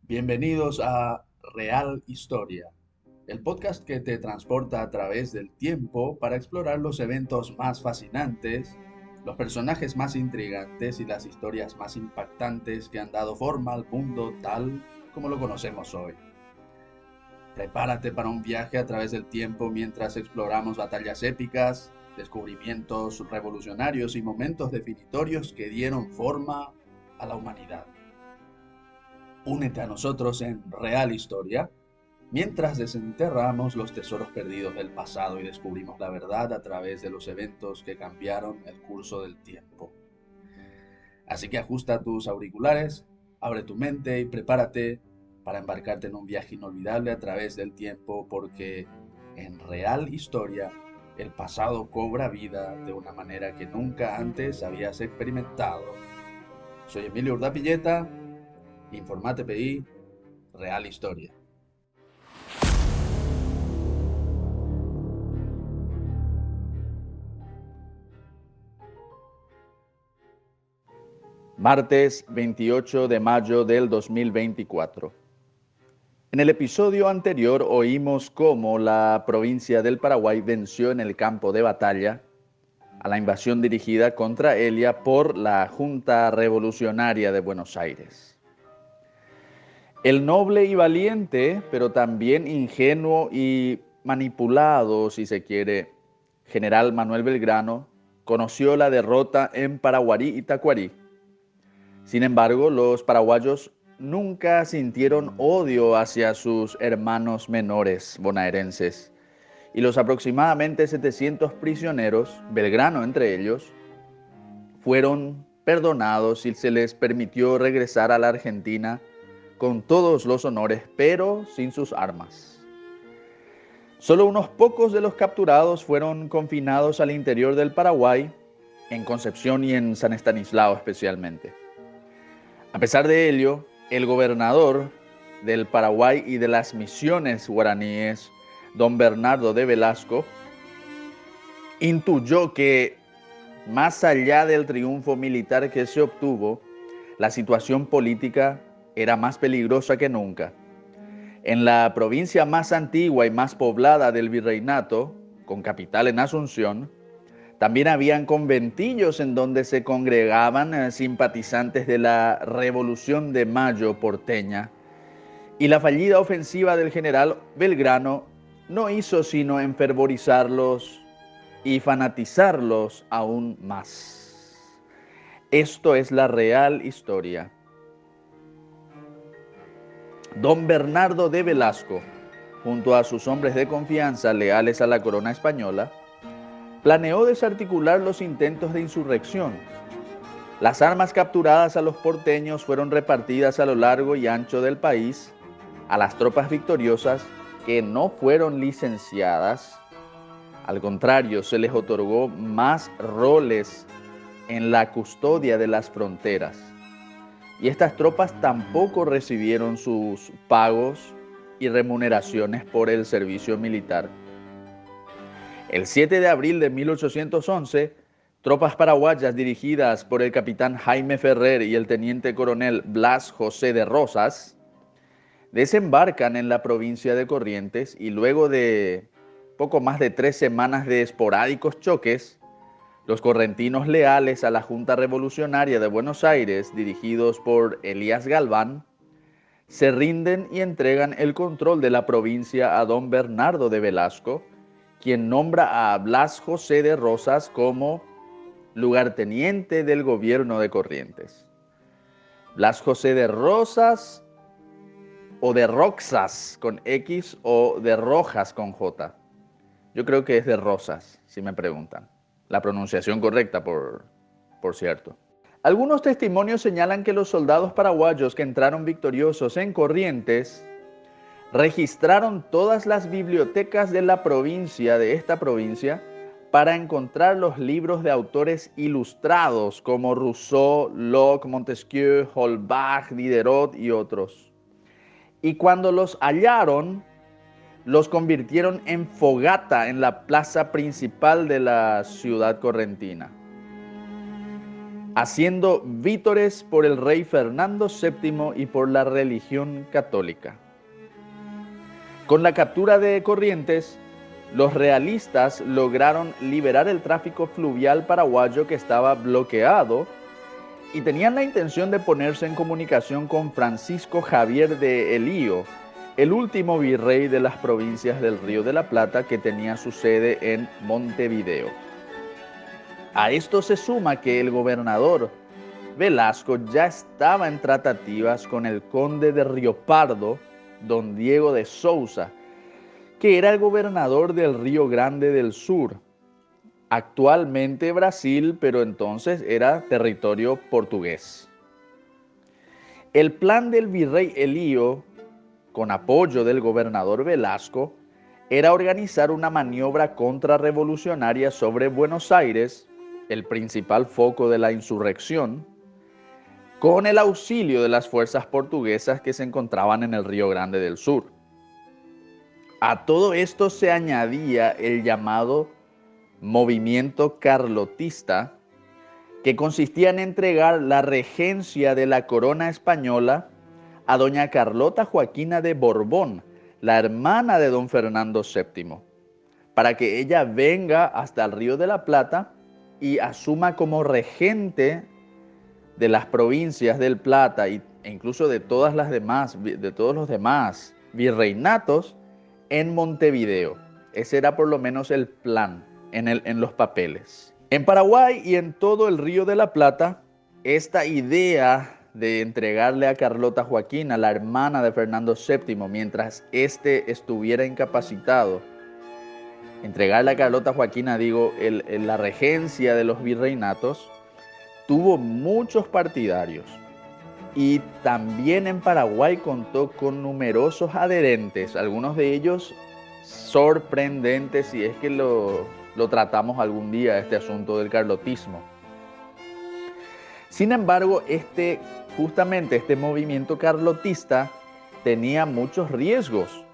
Bienvenidos a Real Historia, el podcast que te transporta a través del tiempo para explorar los eventos más fascinantes, los personajes más intrigantes y las historias más impactantes que han dado forma al mundo tal como lo conocemos hoy. Prepárate para un viaje a través del tiempo mientras exploramos batallas épicas, descubrimientos revolucionarios y momentos definitorios que dieron forma a la humanidad. Únete a nosotros en Real Historia mientras desenterramos los tesoros perdidos del pasado y descubrimos la verdad a través de los eventos que cambiaron el curso del tiempo. Así que ajusta tus auriculares, abre tu mente y prepárate para embarcarte en un viaje inolvidable a través del tiempo, porque en Real Historia el pasado cobra vida de una manera que nunca antes habías experimentado. Soy Emilio Urdapilleta, Informate PI, Real Historia. Martes 28 de mayo del 2024. En el episodio anterior oímos cómo la provincia del Paraguay venció en el campo de batalla a la invasión dirigida contra ella por la Junta Revolucionaria de Buenos Aires. El noble y valiente, pero también ingenuo y manipulado, si se quiere, general Manuel Belgrano conoció la derrota en Paraguarí y Tacuarí. Sin embargo, los paraguayos nunca sintieron odio hacia sus hermanos menores bonaerenses, y los aproximadamente 700 prisioneros, Belgrano entre ellos, fueron perdonados y se les permitió regresar a la Argentina con todos los honores, pero sin sus armas. Solo unos pocos de los capturados fueron confinados al interior del Paraguay, en Concepción y en San Estanislao especialmente. A pesar de ello, el gobernador del Paraguay y de las misiones guaraníes, don Bernardo de Velasco, intuyó que, más allá del triunfo militar que se obtuvo, la situación política era más peligrosa que nunca. En la provincia más antigua y más poblada del virreinato, con capital en Asunción, también habían conventillos en donde se congregaban simpatizantes de la Revolución de Mayo porteña, y la fallida ofensiva del general Belgrano no hizo sino enfervorizarlos y fanatizarlos aún más. Esto es la Real Historia. Don Bernardo de Velasco, junto a sus hombres de confianza leales a la corona española, planeó desarticular los intentos de insurrección. Las armas capturadas a los porteños fueron repartidas a lo largo y ancho del país a las tropas victoriosas, que no fueron licenciadas. Al contrario, se les otorgó más roles en la custodia de las fronteras. Y estas tropas tampoco recibieron sus pagos y remuneraciones por el servicio militar. El 7 de abril de 1811, tropas paraguayas dirigidas por el capitán Jaime Ferrer y el teniente coronel Blas José de Rosas desembarcan en la provincia de Corrientes, y luego de poco más de 3 semanas de esporádicos choques, los correntinos leales a la Junta Revolucionaria de Buenos Aires, dirigidos por Elías Galván, se rinden y entregan el control de la provincia a don Bernardo de Velasco, quien nombra a Blas José de Rosas como lugarteniente del gobierno de Corrientes. Blas José de Rosas, o de Roxas con X, o de Rojas con J. Yo creo que es de Rosas, si me preguntan. La pronunciación correcta, por cierto. Algunos testimonios señalan que los soldados paraguayos que entraron victoriosos en Corrientes registraron todas las bibliotecas de la provincia, de esta provincia, para encontrar los libros de autores ilustrados como Rousseau, Locke, Montesquieu, Holbach, Diderot y otros. Y cuando los hallaron, los convirtieron en fogata en la plaza principal de la ciudad correntina. haciendo vítores por el rey Fernando VII y por la religión católica. Con la captura de Corrientes, los realistas lograron liberar el tráfico fluvial paraguayo que estaba bloqueado y tenían la intención de ponerse en comunicación con Francisco Javier de Elío, el último virrey de las provincias del Río de la Plata, que tenía su sede en Montevideo. A esto se suma que el gobernador Velasco ya estaba en tratativas con el conde de Río Pardo, don Diego de Souza, que era el gobernador del Río Grande del Sur, actualmente Brasil, pero entonces era territorio portugués. El plan del virrey Elío, con apoyo del gobernador Velasco, era organizar una maniobra contrarrevolucionaria sobre Buenos Aires, el principal foco de la insurrección, con el auxilio de las fuerzas portuguesas que se encontraban en el Río Grande del Sur. A todo esto se añadía el llamado movimiento carlotista, que consistía en entregar la regencia de la corona española a doña Carlota Joaquina de Borbón, la hermana de don Fernando VII, para que ella venga hasta el Río de la Plata y asuma como regente de las provincias del Plata e incluso de todos los demás virreinatos en Montevideo. Ese era por lo menos el plan en los papeles. En Paraguay y en todo el Río de la Plata, esta idea de entregarle a Carlota Joaquina, la hermana de Fernando VII, mientras éste estuviera incapacitado, entregarle a Carlota Joaquina, la regencia de los virreinatos, tuvo muchos partidarios. Y también en Paraguay contó con numerosos adherentes, algunos de ellos sorprendentes, si es que lo tratamos algún día, este asunto del carlotismo. Sin embargo, justamente este movimiento carlotista tenía muchos riesgos,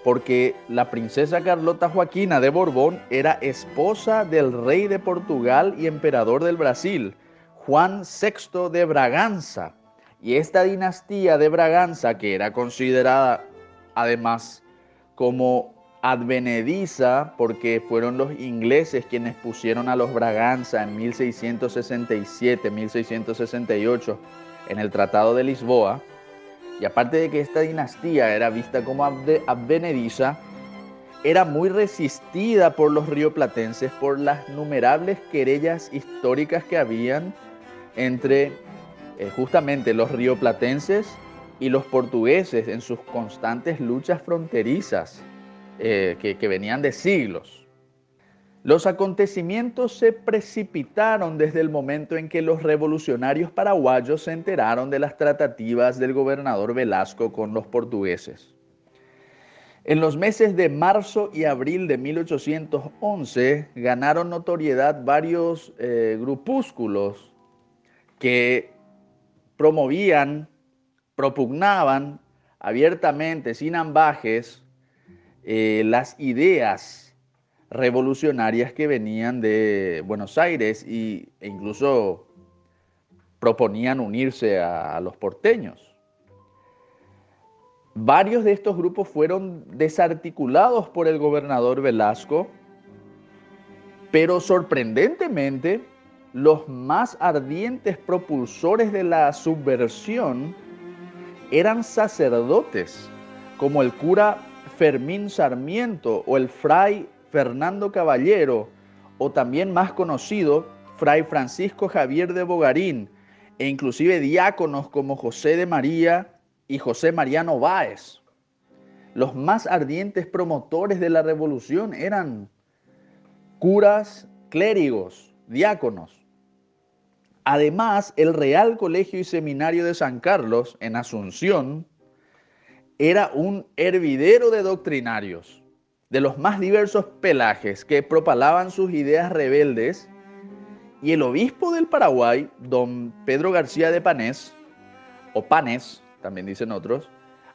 porque la princesa Carlota Joaquina de Borbón era esposa del rey de Portugal y emperador del Brasil, Juan VI de Braganza. Y esta dinastía de Braganza, que era considerada además como advenediza, porque fueron los ingleses quienes pusieron a los Braganza en 1667, 1668 en el Tratado de Lisboa, y aparte de que esta dinastía era vista como advenediza, era muy resistida por los rioplatenses por las innumerables querellas históricas que habían entre justamente los rioplatenses y los portugueses en sus constantes luchas fronterizas que venían de siglos. Los acontecimientos se precipitaron desde el momento en que los revolucionarios paraguayos se enteraron de las tratativas del gobernador Velasco con los portugueses. En los meses de marzo y abril de 1811 ganaron notoriedad varios grupúsculos que propugnaban abiertamente, sin ambajes, las ideas revolucionarias que venían de Buenos Aires e incluso proponían unirse a los porteños. Varios de estos grupos fueron desarticulados por el gobernador Velasco, pero sorprendentemente los más ardientes propulsores de la subversión eran sacerdotes, como el cura Fermín Sarmiento o el fray Fernando Caballero, o también más conocido, fray Francisco Javier de Bogarín, e inclusive diáconos como José de María y José Mariano Báez. Los más ardientes promotores de la revolución eran curas, clérigos, diáconos. Además, el Real Colegio y Seminario de San Carlos, en Asunción, era un hervidero de doctrinarios de los más diversos pelajes que propalaban sus ideas rebeldes, y el obispo del Paraguay, don Pedro García de Panés, o Panés, también dicen otros,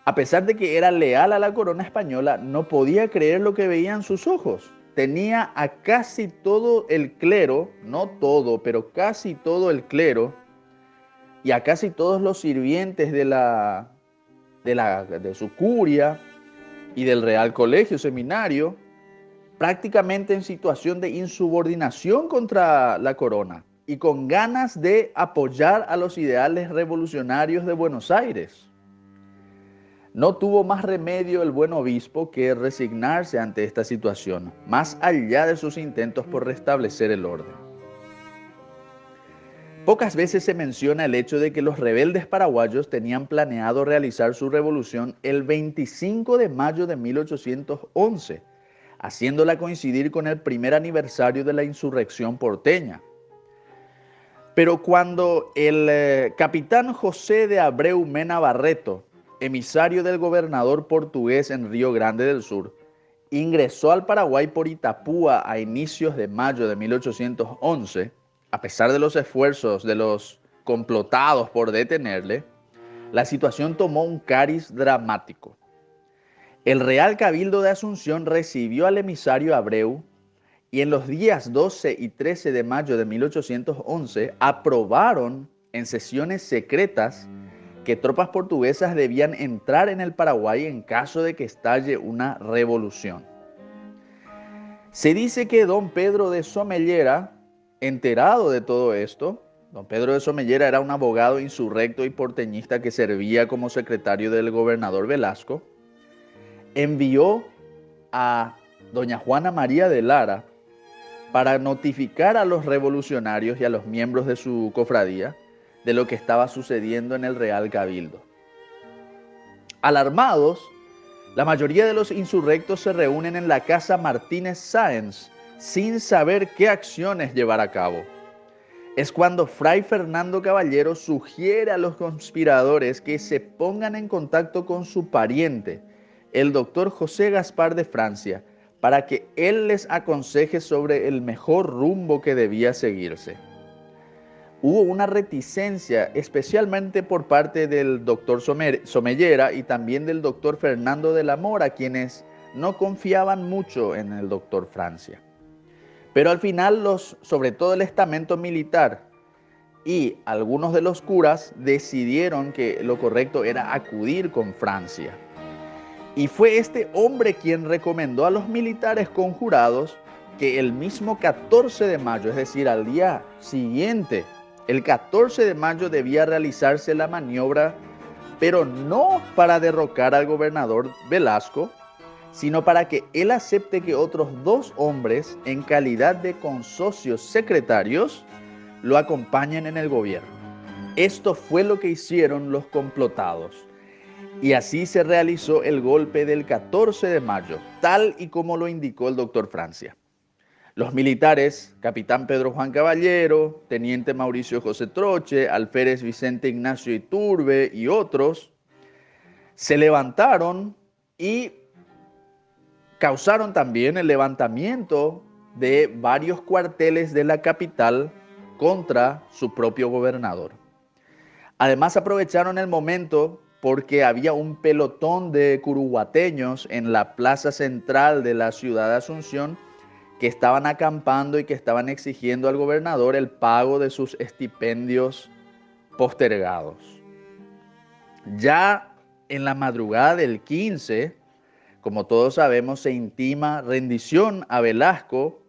a pesar de que era leal a la corona española, no podía creer lo que veían sus ojos. Tenía a casi todo el clero, no todo, pero casi todo el clero, y a casi todos los sirvientes de su curia y del Real Colegio Seminario, prácticamente en situación de insubordinación contra la corona y con ganas de apoyar a los ideales revolucionarios de Buenos Aires. No tuvo más remedio el buen obispo que resignarse ante esta situación, más allá de sus intentos por restablecer el orden. Pocas veces se menciona el hecho de que los rebeldes paraguayos tenían planeado realizar su revolución el 25 de mayo de 1811, haciéndola coincidir con el primer aniversario de la insurrección porteña. Pero cuando el capitán José de Abreu Mena Barreto, emisario del gobernador portugués en Río Grande del Sur, ingresó al Paraguay por Itapúa a inicios de mayo de 1811, a pesar de los esfuerzos de los complotados por detenerle, la situación tomó un cariz dramático. El Real Cabildo de Asunción recibió al emisario Abreu y en los días 12 y 13 de mayo de 1811 aprobaron en sesiones secretas que tropas portuguesas debían entrar en el Paraguay en caso de que estalle una revolución. Se dice que don Pedro de Somellera, enterado de todo esto, don Pedro de Somellera era un abogado insurrecto y porteñista que servía como secretario del gobernador Velasco, envió a doña Juana María de Lara para notificar a los revolucionarios y a los miembros de su cofradía de lo que estaba sucediendo en el Real Cabildo. Alarmados, la mayoría de los insurrectos se reúnen en la casa Martínez Sáenz sin saber qué acciones llevar a cabo. Es cuando Fray Fernando Caballero sugiere a los conspiradores que se pongan en contacto con su pariente, el doctor José Gaspar de Francia, para que él les aconseje sobre el mejor rumbo que debía seguirse. Hubo una reticencia, especialmente por parte del doctor Somellera y también del doctor Fernando de la Mora, quienes no confiaban mucho en el doctor Francia. Pero al final, sobre todo el estamento militar y algunos de los curas decidieron que lo correcto era acudir con Francia. Y fue este hombre quien recomendó a los militares conjurados que el mismo 14 de mayo, es decir, al día siguiente, el 14 de mayo debía realizarse la maniobra, pero no para derrocar al gobernador Velasco, sino para que él acepte que otros dos hombres, en calidad de consocios secretarios, lo acompañen en el gobierno. Esto fue lo que hicieron los complotados. Y así se realizó el golpe del 14 de mayo, tal y como lo indicó el doctor Francia. Los militares, capitán Pedro Juan Caballero, teniente Mauricio José Troche, alférez Vicente Ignacio Iturbe y otros, se levantaron y causaron también el levantamiento de varios cuarteles de la capital contra su propio gobernador. Además aprovecharon el momento porque había un pelotón de curuguateños en la plaza central de la ciudad de Asunción que estaban acampando y que estaban exigiendo al gobernador el pago de sus estipendios postergados. Ya en la madrugada del 15, como todos sabemos, se intima rendición a Velasco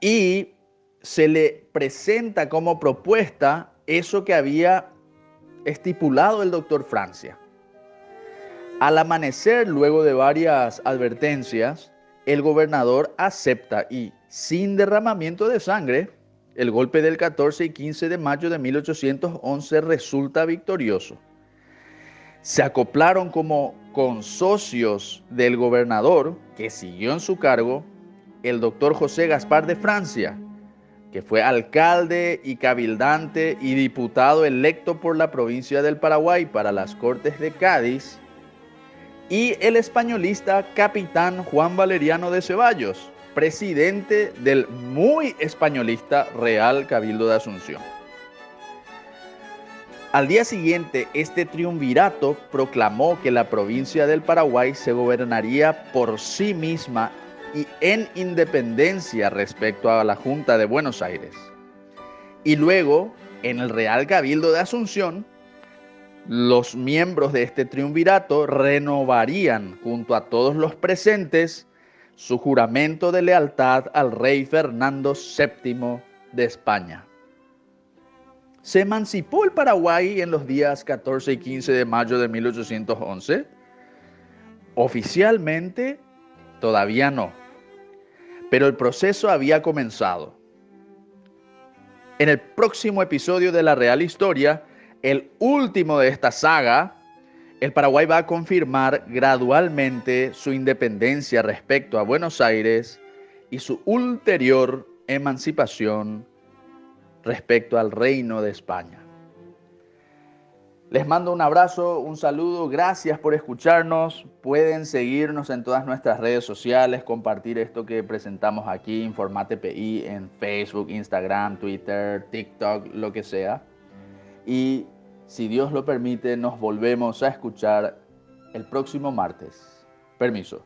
y se le presenta como propuesta eso que había estipulado el doctor Francia. Al amanecer, luego de varias advertencias, el gobernador acepta y, sin derramamiento de sangre, el golpe del 14 y 15 de mayo de 1811 resulta victorioso. Se acoplaron como consocios del gobernador, que siguió en su cargo, el doctor José Gaspar de Francia, que fue alcalde y cabildante y diputado electo por la provincia del Paraguay para las Cortes de Cádiz, y el españolista capitán Juan Valeriano de Ceballos, presidente del muy españolista Real Cabildo de Asunción. Al día siguiente, este triunvirato proclamó que la provincia del Paraguay se gobernaría por sí misma y en independencia respecto a la Junta de Buenos Aires. Y luego En el Real Cabildo de Asunción, los miembros de este triunvirato renovarían junto a todos los presentes su juramento de lealtad al rey Fernando VII de España. ¿Se emancipó el Paraguay en los días 14 y 15 de mayo de 1811? Oficialmente, todavía no, pero el proceso había comenzado. En el próximo episodio de La Real Historia, el último de esta saga, el Paraguay va a confirmar gradualmente su independencia respecto a Buenos Aires y su ulterior emancipación respecto al Reino de España. Les mando un abrazo, un saludo, gracias por escucharnos. Pueden seguirnos en todas nuestras redes sociales, compartir esto que presentamos aquí, Informate PI, en Facebook, Instagram, Twitter, TikTok, lo que sea. Y si Dios lo permite, nos volvemos a escuchar el próximo martes. Permiso.